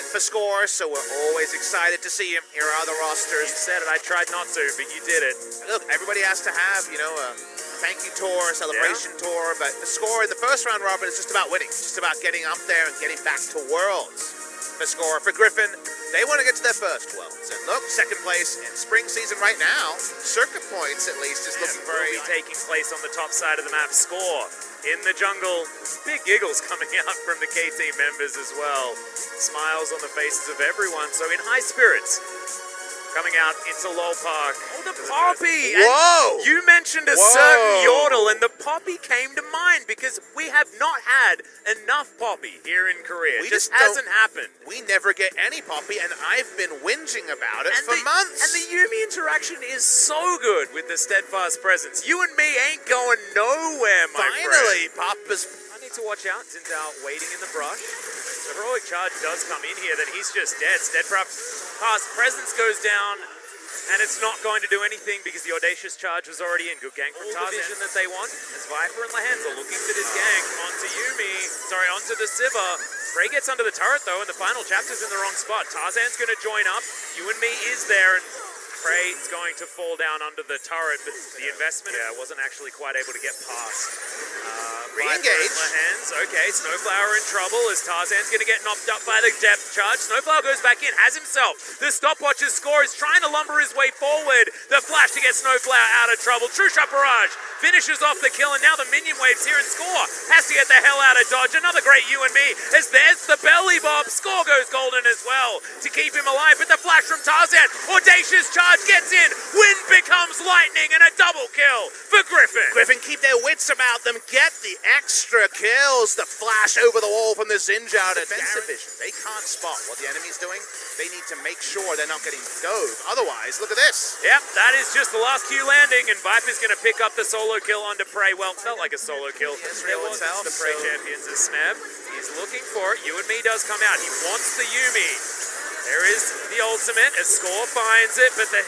for Score, so we're always excited to see him. Here are the rosters. You said it, I tried not to, but you did it. Look, everybody has to have, a thank you tour, a celebration tour, but the Score in the first round robin is just about winning. It's just about getting up there and getting back to Worlds. For Score, for Griffin, they want to get to their first Worlds. And look, second place in spring season right now. Circuit points, at least, is looking very... Will be taking place on the top side of the map. Score in the jungle. Big giggles coming out from the KT members as well. Smiles on the faces of everyone. So in high spirits, coming out into LoL Park. Oh, the Poppy! Whoa! And you mentioned a certain yodel, and the Poppy came to mind because we have not had enough Poppy here in Korea. It just hasn't happened. We never get any Poppy, and I've been whinging about it for months. And the Yuumi interaction is so good with the steadfast presence. You and me ain't going nowhere, my friend. Finally, Papa's... I need to watch out. Zinzao waiting in the brush. The heroic charge does come in here, then he's just dead. Steadfast presence goes down, and it's not going to do anything because the audacious charge was already in. Good gank from Tarzan. The vision that they want as Viper and Lahenza looking for this gank onto the Sivir. Frey gets under the turret though, and the final chapter's in the wrong spot. Tarzan's going to join up. You and me is there, and Frey's going to fall down under the turret, but the investment wasn't actually quite able to get past. Re-engage. Okay, Snowflower in trouble as Tarzan's going to get knocked up by the depth charge. Snowflower goes back in, has himself the stopwatch's Score, is trying to lumber his way forward. The flash to get Snowflower out of trouble. True shot barrage finishes off the kill, and now the minion waves here, and Score has to get the hell out of dodge. Another great you and me as there's the belly bob. Score goes golden as well to keep him alive, but the flash from Tarzan, audacious charge gets in, wind becomes lightning, and a double kill for Griffin. Griffin keep their wits about them, get the extra kills. The flash over the wall from the Zinzao. Defensive vision. They can't spot what the enemy's doing. They need to make sure they're not getting dove. Otherwise, look at this. Yep, that is just the last Q landing, and Viper's going to pick up the solo kill onto Prey. Well, felt like a solo kill. Israel itself, the Prey champions is Smeb. He's looking for it. You and me does come out. He wants the Yuumi. There is the ultimate as Score finds it, but the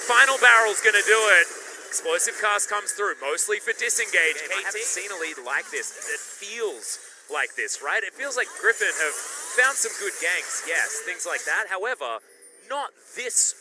final barrel's going to do it. Explosive cast comes through, mostly for disengage. I haven't seen a lead like this. It feels like this, right? It feels like Griffin have found some good ganks, yes, things like that. However, not this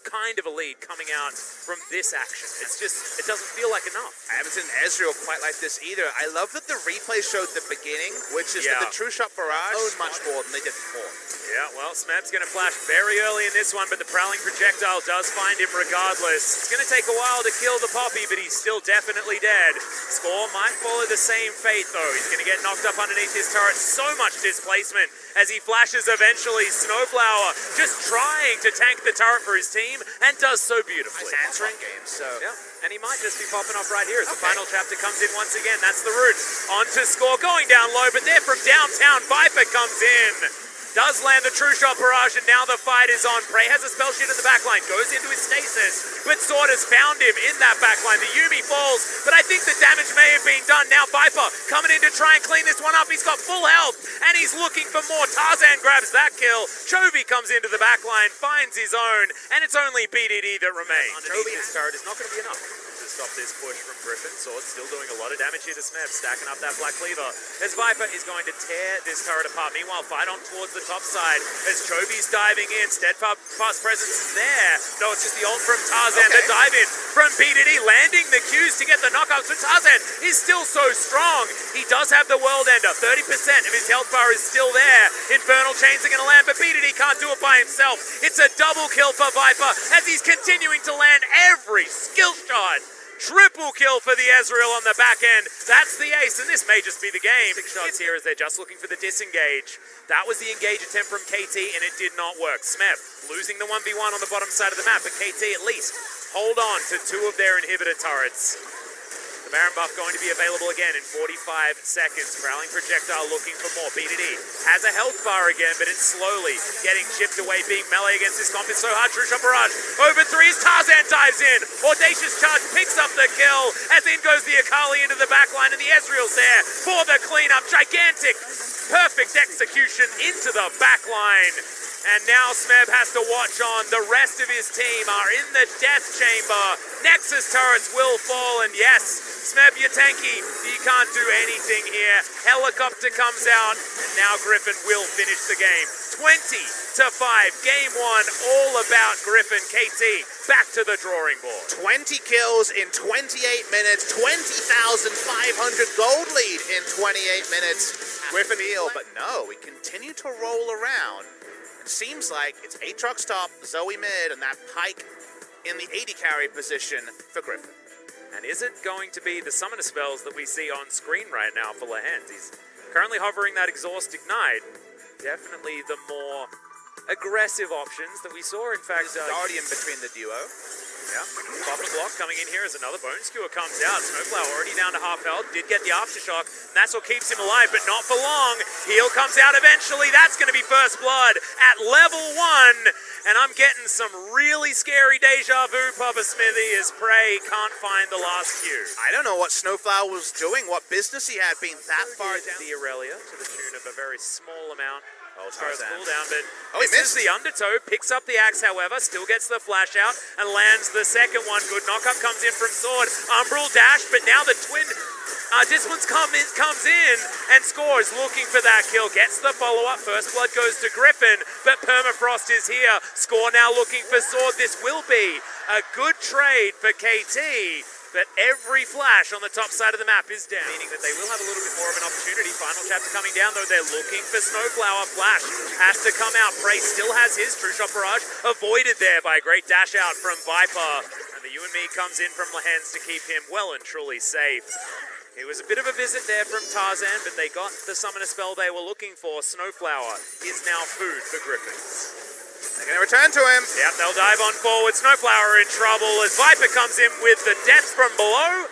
kind of a lead coming out from this action. It's just, it doesn't feel like enough. I haven't seen Ezreal quite like this either. I love that the replay showed the beginning, which is that the true shot barrage owned much more than they did before. Yeah, well, Smeb's going to flash very early in this one, but the prowling projectile does find him regardless. It's going to take a while to kill the Poppy, but he's still definitely dead. Score might follow the same fate, though. He's going to get knocked up underneath his turret. So much displacement as he flashes eventually. Snowflower just trying to tank the turret for his team, and does so beautifully. Nice answering game, so... Yeah, and he might just be popping off right here as the final chapter comes in once again. That's the route. Onto Score, going down low, but there from downtown, Viper comes in. Does land the true shot barrage, and now the fight is on. Prey has a spell shield in the backline, goes into his stasis, but Sword has found him in that backline. The Yuumi falls, but I think the damage may have been done. Now Viper coming in to try and clean this one up. He's got full health, and he's looking for more. Tarzan grabs that kill. Chovy comes into the backline, finds his own, and it's only BDD that remains. Chovy's turret is not going to be enough to stop this push from Griffin. Sword still doing a lot of damage here to Smeb, stacking up that Black Cleaver, as Viper is going to tear this turret apart. Meanwhile, fight on towards the top side as Chovy's diving in. Steadfast presence is there. No, it's just the ult from Tarzan to dive in from BDD, landing the Qs to get the knockouts. But Tarzan is still so strong. He does have the World Ender. 30% of his health bar is still there. Infernal Chains are going to land, but BDD can't do it by himself. It's a double kill for Viper as he's continuing to land every skill shot. Triple kill for the Ezreal on the back end. That's the ace, and this may just be the game. 6 shots here as they're just looking for the disengage. That was the engage attempt from KT, and it did not work. Smeb losing the 1v1 on the bottom side of the map, but KT at least hold on to 2 of their inhibitor turrets. The Baron buff going to be available again in 45 seconds. Prowling projectile looking for more. BDD has a health bar again, but it's slowly getting chipped away, being melee against this comp. It's so hard. True shot barrage over 3 as Tarzan dives in. Audacious charge picks up the kill as in goes the Akali into the backline, and the Ezreal's there for the cleanup. Gigantic, perfect execution into the backline. And now Smeb has to watch on. The rest of his team are in the death chamber. Nexus turrets will fall, and yes, Smeb, you're tanky. You can't do anything here. Helicopter comes out. now Griffin will finish the game. 20-5, game one, all about Griffin. KT, back to the drawing board. 20 kills in 28 minutes, 20,500 gold lead in 28 minutes. Griffin heal, but no, we continue to roll around. It seems like it's Aatrox top, Zoe mid, and that Pike in the 80 carry position for Griffin. And is it going to be the summoner spells that we see on screen right now for Lehend? He's currently hovering that Exhaust Ignite. Definitely the more aggressive options that we saw. In fact, Guardian between the duo. Yeah, Bubble Block coming in here as another Bone Skewer comes out. Snowflower already down to half health, did get the Aftershock, and that's what keeps him alive, but not for long. Heal comes out eventually, that's going to be first blood at level 1, and I'm getting some really scary deja vu, Papa Smithy, as Prey can't find the last Q. I don't know what Snowflower was doing, what business he had being that far down. The Aurelia to the tune of a very small amount. Oh, First cooldown, but he misses missed the undertow, picks up the axe, however, still gets the flash out and lands the second one. Good knockup comes in from Sword. Umbral dash, but now the twin Disciplines comes in and scores, looking for that kill. Gets the follow-up. First blood goes to Griffin, but Permafrost is here. Score now looking for Sword. This will be a good trade for KT. But every flash on the top side of the map is down, meaning that they will have a little bit more of an opportunity. Final chapter coming down, though. They're looking for Snowflower. Flash has to come out. Prey still has his True Shot Barrage avoided there by a great dash out from Viper. And the You and Me comes in from Lehends to keep him well and truly safe. It was a bit of a visit there from Tarzan, but they got the summoner spell they were looking for. Snowflower is now food for Griffins. They're going to return to him. Yep, they'll dive on forward. Snowflower in trouble as Viper comes in with the death from below.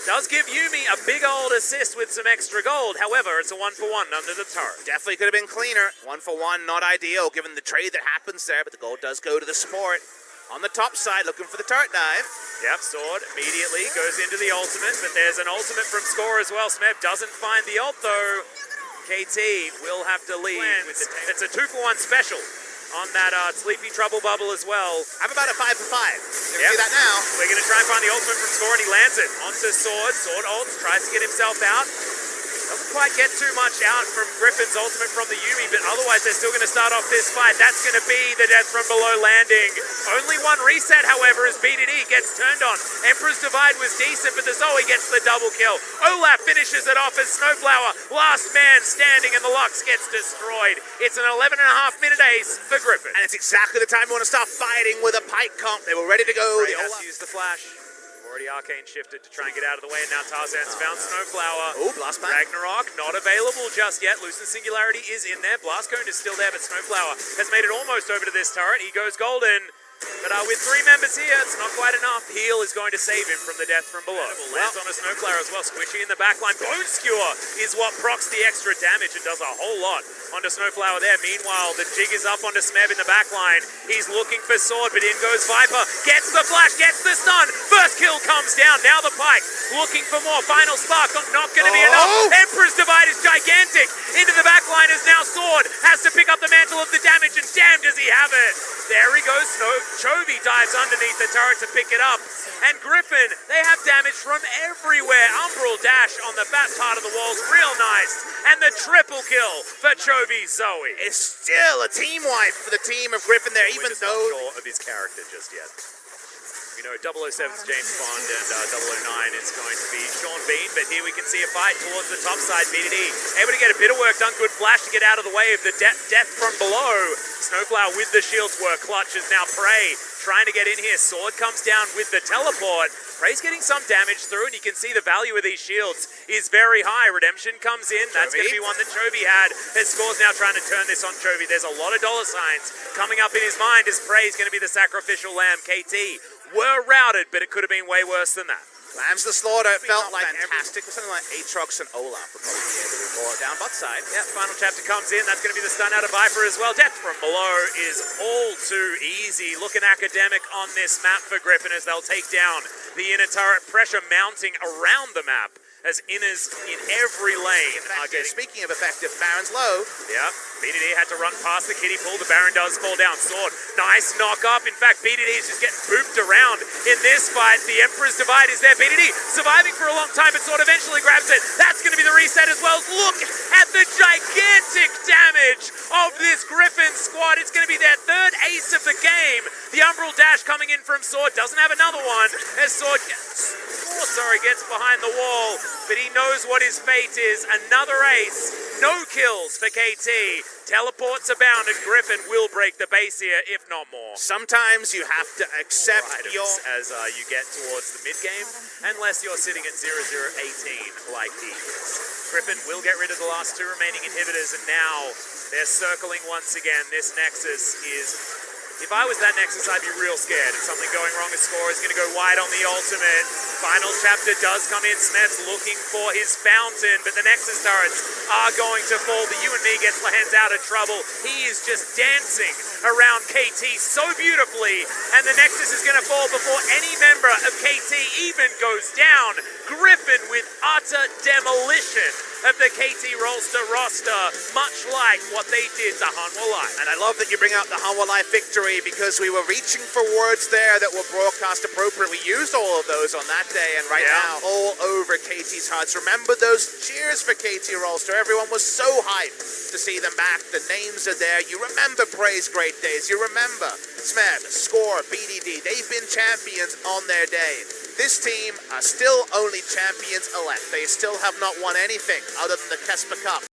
Does give Yuumi a big old assist with some extra gold. However, it's a 1-for-1 under the turret. Definitely could have been cleaner. 1-for-1, not ideal given the trade that happens there, but the gold does go to the support. On the top side, looking for the turret dive. Yep, Sword immediately goes into the ultimate, but there's an ultimate from Score as well. Smeb doesn't find the ult, though. KT will have to leave. It's a 2-for-1 special on that Sleepy Trouble Bubble as well. How about a 5-for-5? You can see that now. We're going to try and find the ultimate from Score, and he lands it onto Sword. Sword ults, tries to get himself out. Doesn't quite get too much out from Griffin's ultimate from the Yuumi, but otherwise they're still going to start off this fight. That's going to be the death from below landing. Only one reset, however, as BDD gets turned on. Emperor's Divide was decent, but the Zoe gets the double kill. Olaf finishes it off as Snowflower, last man standing, and the Lux gets destroyed. It's an 11.5-minute ace for Griffin. And it's exactly the time we want to start fighting with a Pike comp. They were ready to go. Ray has used the flash. Already Arcane shifted to try and get out of the way, and now Tarzan's found Snowflower. Oh, Blast Bank. Ragnarok not available just yet. Lucent Singularity is in there. Blast Cone is still there, but Snowflower has made it almost over to this turret. He goes golden. But with 3 members here, it's not quite enough. Heal is going to save him from the death from below. Lands on a Snowflower as well, squishy in the backline. Bone Skewer is what procs the extra damage and does a whole lot onto Snowflower there. Meanwhile, the jig is up onto Smeb in the backline. He's looking for Sword, but in goes Viper. Gets the flash, gets the stun. First kill comes down. Now the Pike looking for more. Final spark, not going to be enough. Emperor's Divide is gigantic. Into the backline is now Sword. Has to pick up the mantle of the damage, and damn does he have it. There he goes. Chovy dives underneath the turret to pick it up. And Griffin, they have damage from everywhere. Umbral dash on the back part of the walls, real nice. And the triple kill for Chovy Zoe. It's still a team wipe for the team of Griffin there, even though... We're not sure of his character just yet. We know 007's James Bond and 009 is going to be Sean Bean, but here we can see a fight towards the top side. BDD able to get a bit of work done. Good flash to get out of the way of the death from below. Snowflower with the shields work. Clutch is now Prey trying to get in here. Sword comes down with the teleport. Prey's getting some damage through, and you can see the value of these shields is very high. Redemption comes in. That's going to be one that Chovy had. As Score's now trying to turn this on Chovy. There's a lot of dollar signs coming up in his mind as Prey's going to be the sacrificial lamb. KT were routed, but it could have been way worse than that. Lands the slaughter. It felt like fantastic. Something like Aatrox and Olaf would probably be able to pull it down bot side. Yeah, final chapter comes in. That's going to be the stun out of Viper as well. Death from below is all too easy. Looking academic on this map for Griffin as they'll take down the inner turret. Pressure mounting around the map as inners in every lane are getting... Speaking of effective, Baron's low. Yeah, BDD had to run past the kitty pool. The Baron does fall down. Sword, nice knock up. In fact, BDD is just getting booped around in this fight. The Emperor's Divide is there. BDD surviving for a long time, but Sword eventually grabs it. That's going to be the reset as well. Look at the gigantic damage of this Griffin squad. It's going to be their third ace of the game. The Umbral Dash coming in from Sword. Doesn't have another one as Sword gets behind the wall, but he knows what his fate is. Another ace. No kills for KT. Teleports abound, and Griffin will break the base here, if not more. Sometimes you have to accept your... As you get towards the mid-game, unless you're sitting at 0-0-18 like he is. Griffin will get rid of the last two remaining inhibitors, and now they're circling once again. This Nexus is... If I was that Nexus, I'd be real scared. If something going wrong, his score is going to go wide on the ultimate. Final chapter does come in. Smeth's looking for his fountain, but the Nexus turrets are going to fall. The You and Me gets Lands out of trouble. He is just dancing around KT so beautifully, and the Nexus is going to fall before any member of KT even goes down. Griffin with utter demolition of the KT roster, much like what they did to Hanwha Life. And I love that you bring out the Hanwha Life victory, because we were reaching for words there that were broadcast appropriately. We used all of those on that day, and right now, all over KT's hearts. Remember those cheers for KT Rolster? Everyone was so hyped to see them back. The names are there. You remember Praise Great Days. You remember Smith, Score, BDD. They've been champions on their day. This team are still only champions elect. They still have not won anything other than the Kesper Cup.